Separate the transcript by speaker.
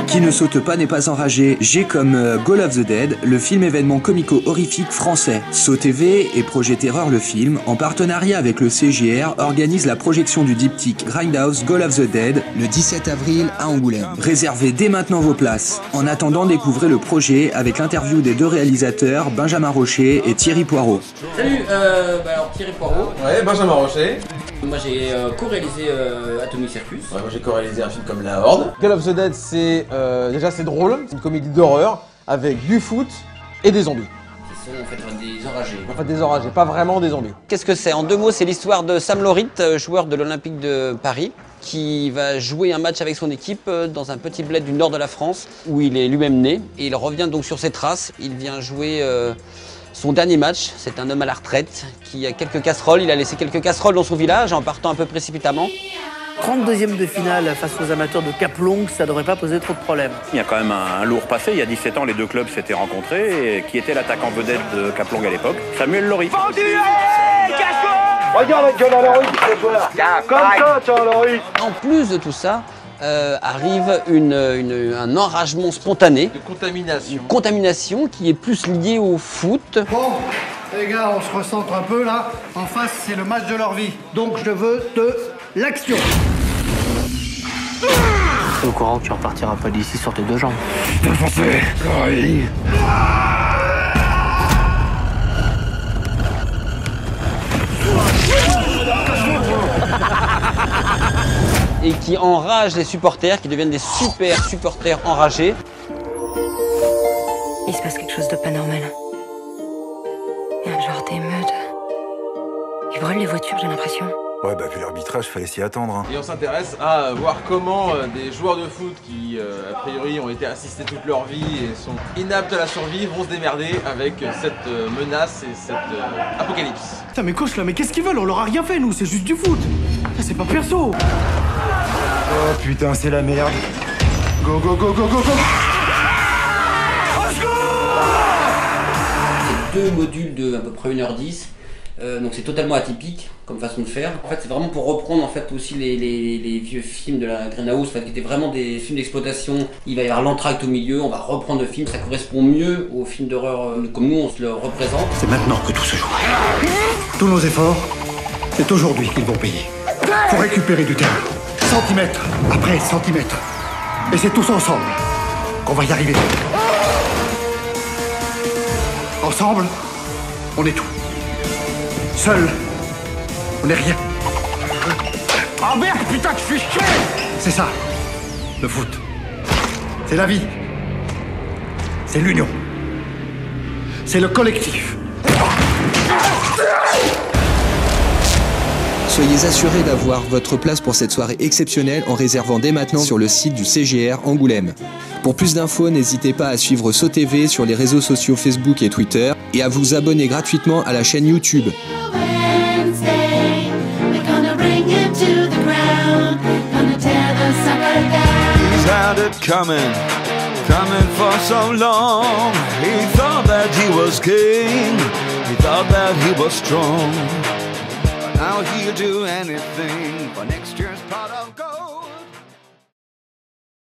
Speaker 1: Qui ne saute pas n'est pas enragé. J'ai comme Goal of the Dead, le film événement comico-horrifique français. SoTV et Projet Terreur le film, en partenariat avec le CGR, organise la projection du diptyque Grindhouse Goal of the Dead le 17 avril à Angoulême. Réservez dès maintenant vos places. En attendant, découvrez le projet avec l'interview des deux réalisateurs, Benjamin Rocher et Thierry Poirot.
Speaker 2: Salut, alors Thierry Poirot.
Speaker 3: Ouais, Benjamin Rocher.
Speaker 2: Moi j'ai co-réalisé Atomic Circus.
Speaker 3: Ouais, moi j'ai co-réalisé un film comme La Horde.
Speaker 4: Call of the Dead, c'est déjà c'est drôle, c'est une comédie d'horreur avec du foot et des zombies.
Speaker 2: Ce sont en fait des enragés.
Speaker 4: En fait des enragés, pas vraiment des zombies.
Speaker 2: Qu'est-ce que c'est? En deux mots, c'est l'histoire de Sam Lorit, joueur de l'Olympique de Paris, qui va jouer un match avec son équipe dans un petit bled du nord de la France, où il est lui-même né. Et il revient donc sur ses traces, il vient jouer son dernier match. C'est un homme à la retraite qui a quelques casseroles, il a laissé quelques casseroles dans son village en partant un peu précipitamment.
Speaker 5: 32e de finale face aux amateurs de Cap-Longue, ça devrait pas poser trop de problèmes.
Speaker 6: Il y a quand même un lourd passé. Il y a 17 ans, les deux clubs s'étaient rencontrés. Et qui était l'attaquant vedette de Cap-Longue à l'époque? Samuel Lorit.
Speaker 7: Regarde, gueule à Lorit, ce joueur. Comme ça, tiens, Lorit.
Speaker 2: En plus de tout ça, arrive un enragement spontané.
Speaker 3: De contamination.
Speaker 2: Une contamination qui est plus liée au foot.
Speaker 8: Bon, les gars, on se recentre un peu là. En face, c'est le match de leur vie. Donc je veux de l'action.
Speaker 5: T'es au courant que tu repartiras pas d'ici sur tes deux jambes.
Speaker 2: Et qui enrage les supporters, qui deviennent des super supporters enragés.
Speaker 9: Il se passe quelque chose de pas normal. Il y a un genre d'émeute. Ils brûlent les voitures, j'ai l'impression.
Speaker 10: Ouais, bah vu l'arbitrage, fallait s'y attendre. Hein.
Speaker 3: Et on s'intéresse à voir comment des joueurs de foot qui, a priori, ont été assistés toute leur vie et sont inaptes à la survie vont se démerder avec cette menace et cette apocalypse.
Speaker 8: Putain, mais coach là, mais qu'est-ce qu'ils veulent? On leur a rien fait, nous, c'est juste du foot. Ça, c'est pas perso.
Speaker 10: Oh putain, c'est la merde. Go, go, go, go, go, go.
Speaker 2: C'est deux modules de à peu près 1h10. Donc c'est totalement atypique comme façon de faire. En fait, c'est vraiment pour reprendre en fait aussi les vieux films de la Grindhouse, en fait, qui étaient vraiment des films d'exploitation. Il va y avoir l'entracte au milieu, on va reprendre le film, ça correspond mieux aux films d'horreur comme nous on se le représente.
Speaker 7: C'est maintenant que tout se joue. Tous nos efforts, c'est aujourd'hui qu'ils vont payer. Faut récupérer du terrain. Centimètre après centimètre. Et c'est tous ensemble qu'on va y arriver. Ensemble, on est tout. Seul, on n'est rien. Ah merde, putain, je suis chier. C'est ça, le foot. C'est la vie. C'est l'union. C'est le collectif.
Speaker 1: Soyez assurés d'avoir votre place pour cette soirée exceptionnelle en réservant dès maintenant sur le site du CGR Angoulême. Pour plus d'infos, n'hésitez pas à suivre SoTV sur les réseaux sociaux Facebook et Twitter et à vous abonner gratuitement à la chaîne YouTube.
Speaker 11: Coming for so long. He thought that he was king. He thought that he was strong. But now he'll do anything for next year's